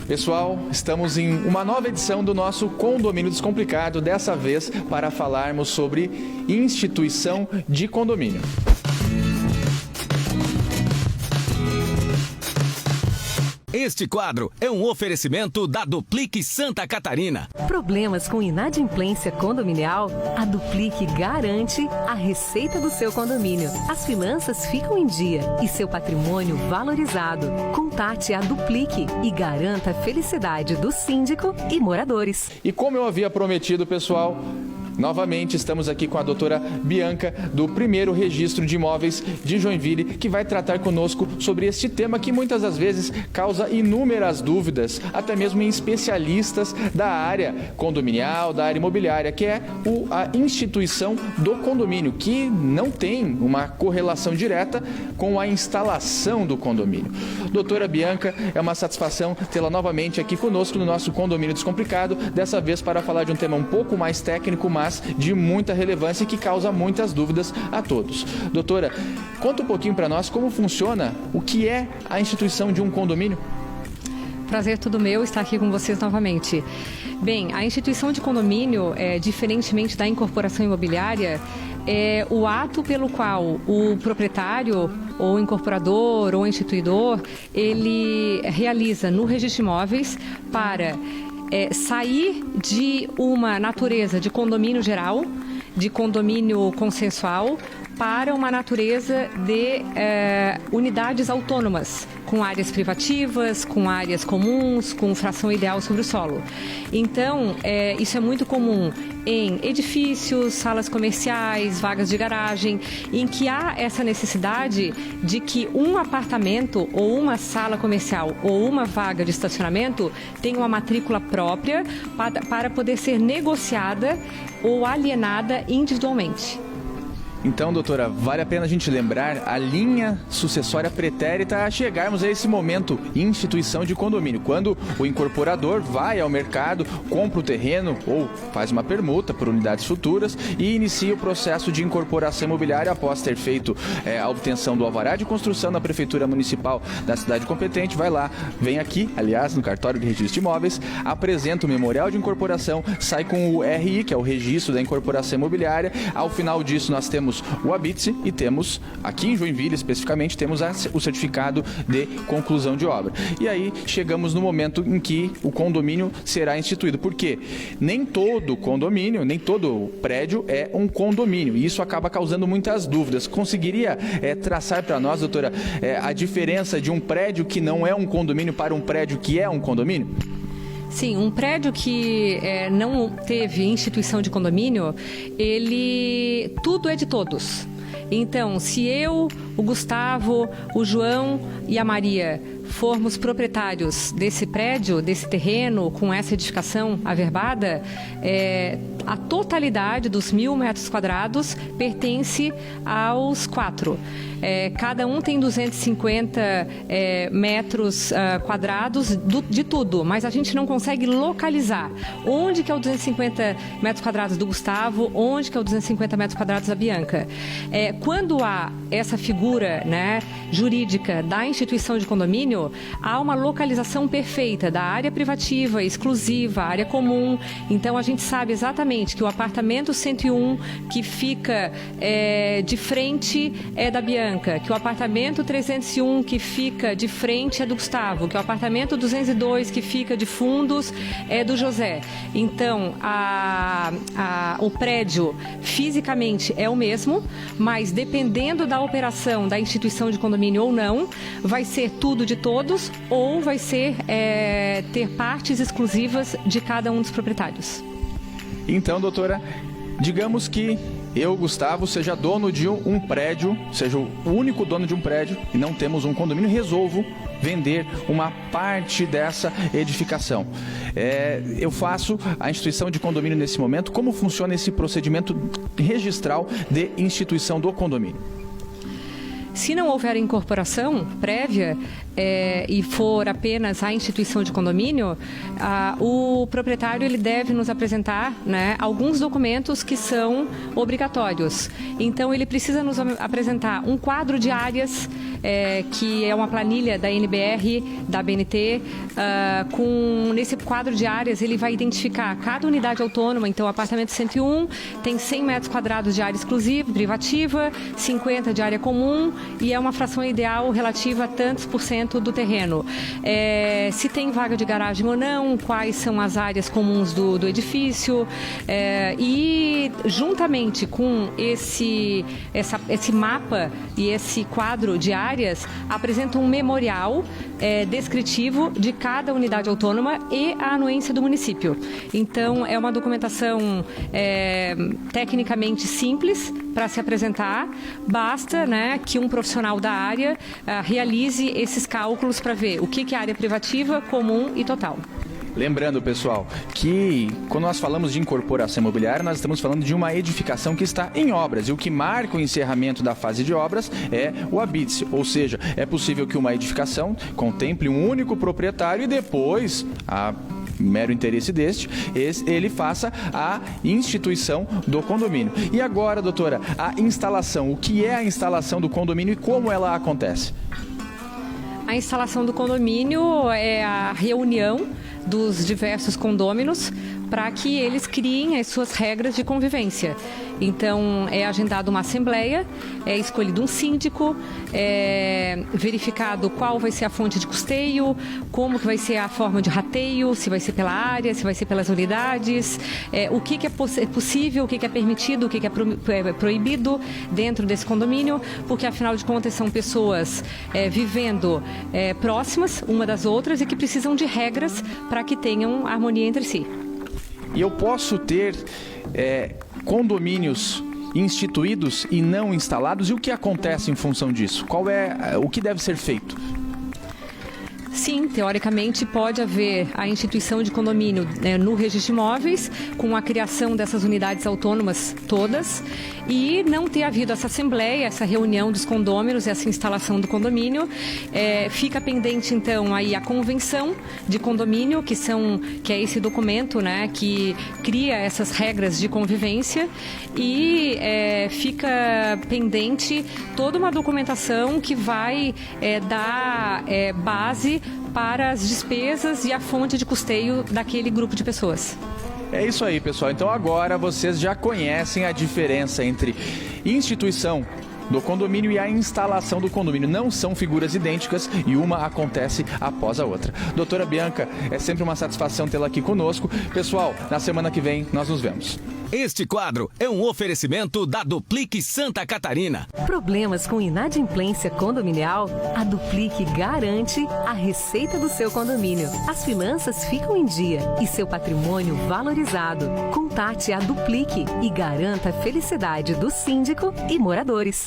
Pessoal, estamos em uma nova edição do nosso Condomínio Descomplicado, dessa vez para falarmos sobre instituição de condomínio. Este quadro é um oferecimento da Duplique Santa Catarina. Problemas com inadimplência condominial? A Duplique garante a receita do seu condomínio. As finanças ficam em dia e seu patrimônio valorizado. Contate a Duplique e garanta a felicidade do síndico e moradores. E como eu havia prometido, pessoal, novamente estamos aqui com a doutora Bianca, do primeiro registro de imóveis de Joinville, que vai tratar conosco sobre este tema que muitas das vezes causa inúmeras dúvidas, até mesmo em especialistas da área condominial, da área imobiliária, que é a instituição do condomínio, que não tem uma correlação direta com a instalação do condomínio. Doutora Bianca, é uma satisfação tê-la novamente aqui conosco no nosso Condomínio Descomplicado, dessa vez para falar de um tema um pouco mais técnico, mas de muita relevância e que causa muitas dúvidas a todos. Doutora, conta um pouquinho para nós como funciona, o que é a instituição de um condomínio? Prazer todo meu estar aqui com vocês novamente. Bem, a instituição de condomínio, diferentemente da incorporação imobiliária, é o ato pelo qual o proprietário, ou incorporador, ou instituidor, ele realiza no registro de imóveis para sair de uma natureza de condomínio geral, de condomínio consensual, para uma natureza de unidades autônomas, com áreas privativas, com áreas comuns, com fração ideal sobre o solo. Então, isso é muito comum em edifícios, salas comerciais, vagas de garagem, em que há essa necessidade de que um apartamento ou uma sala comercial ou uma vaga de estacionamento tenha uma matrícula própria para poder ser negociada ou alienada individualmente. Então, doutora, vale a pena a gente lembrar a linha sucessória pretérita a chegarmos a esse momento, instituição de condomínio, quando o incorporador vai ao mercado, compra o terreno ou faz uma permuta por unidades futuras e inicia o processo de incorporação imobiliária após ter feito a obtenção do alvará de construção na Prefeitura Municipal da cidade competente. Vai lá, vem aqui, aliás, no cartório de registro de imóveis, apresenta o memorial de incorporação, sai com o RI, que é o registro da incorporação imobiliária. Ao final disso, nós temos o habite e temos, aqui em Joinville especificamente, temos o certificado de conclusão de obra. E aí chegamos no momento em que o condomínio será instituído, porque nem todo condomínio, nem todo prédio é um condomínio, e isso acaba causando muitas dúvidas. Conseguiria traçar para nós, doutora, a diferença de um prédio que não é um condomínio para um prédio que é um condomínio? Sim, um prédio que não teve instituição de condomínio, tudo é de todos. Então, se eu, o Gustavo, o João e a Maria formos proprietários desse prédio, desse terreno, com essa edificação averbada, a totalidade dos 1.000 metros quadrados pertence aos 4. Cada um tem 250 metros quadrados de tudo, mas a gente não consegue localizar onde que é o 250 metros quadrados do Gustavo, onde que é o 250 metros quadrados da Bianca. Quando há essa figura, né, jurídica da instituição de condomínio, há uma localização perfeita da área privativa, exclusiva, área comum. Então a gente sabe exatamente que o apartamento 101 que fica de frente é da Bianca, que o apartamento 301 que fica de frente é do Gustavo, que o apartamento 202 que fica de fundos é do José. Então o prédio fisicamente é o mesmo, mas dependendo da operação da instituição de condomínio ou não, vai ser tudo de todos ou vai ser ter partes exclusivas de cada um dos proprietários. Então, doutora, digamos que eu, Gustavo, seja dono de um prédio, seja o único dono de um prédio e não temos um condomínio, resolvo vender uma parte dessa edificação. Eu faço a instituição de condomínio nesse momento. Como funciona esse procedimento registral de instituição do condomínio? Se não houver incorporação prévia e for apenas a instituição de condomínio, o proprietário ele deve nos apresentar, né, alguns documentos que são obrigatórios. Então, ele precisa nos apresentar um quadro de áreas que é uma planilha da NBR, da BNT, nesse quadro de áreas ele vai identificar cada unidade autônoma. Então, o apartamento 101 tem 100 metros quadrados de área exclusiva, privativa, 50 de área comum e é uma fração ideal relativa a tantos por cento do terreno. Se tem vaga de garagem ou não, quais são as áreas comuns do edifício, e juntamente com esse mapa e esse quadro de áreas apresenta um memorial descritivo de cada unidade autônoma e a anuência do município. Então, é uma documentação tecnicamente simples para se apresentar. Basta, né, que um profissional da área realize esses cálculos para ver o que é área privativa, comum e total. Lembrando, pessoal, que quando nós falamos de incorporação imobiliária, nós estamos falando de uma edificação que está em obras. E o que marca o encerramento da fase de obras é o habite-se. Ou seja, é possível que uma edificação contemple um único proprietário e depois, a mero interesse deste, ele faça a instituição do condomínio. E agora, doutora, a instalação. O que é a instalação do condomínio e como ela acontece? A instalação do condomínio é a reunião dos diversos condôminos para que eles criem as suas regras de convivência. Então, é agendada uma assembleia, é escolhido um síndico, é verificado qual vai ser a fonte de custeio, como que vai ser a forma de rateio, se vai ser pela área, se vai ser pelas unidades, o que é possível, o que é permitido, o que é proibido dentro desse condomínio, porque, afinal de contas, são pessoas vivendo próximas uma das outras e que precisam de regras para que tenham harmonia entre si. E eu posso ter condomínios instituídos e não instalados? E o que acontece em função disso? O que deve ser feito? Sim, teoricamente pode haver a instituição de condomínio no registro de imóveis, com a criação dessas unidades autônomas todas, e não ter havido essa assembleia, essa reunião dos condôminos, essa instalação do condomínio. Fica pendente, então, aí a convenção de condomínio, que é esse documento, né, que cria essas regras de convivência, e fica pendente toda uma documentação que vai dar base para as despesas e a fonte de custeio daquele grupo de pessoas. É isso aí, pessoal. Então agora vocês já conhecem a diferença entre instituição do condomínio e a instalação do condomínio. Não são figuras idênticas e uma acontece após a outra. Doutora Bianca, é sempre uma satisfação tê-la aqui conosco. Pessoal, na semana que vem nós nos vemos. Este quadro é um oferecimento da Duplique Santa Catarina. Problemas com inadimplência condominial? A Duplique garante a receita do seu condomínio. As finanças ficam em dia e seu patrimônio valorizado. Contate a Duplique e garanta a felicidade do síndico e moradores.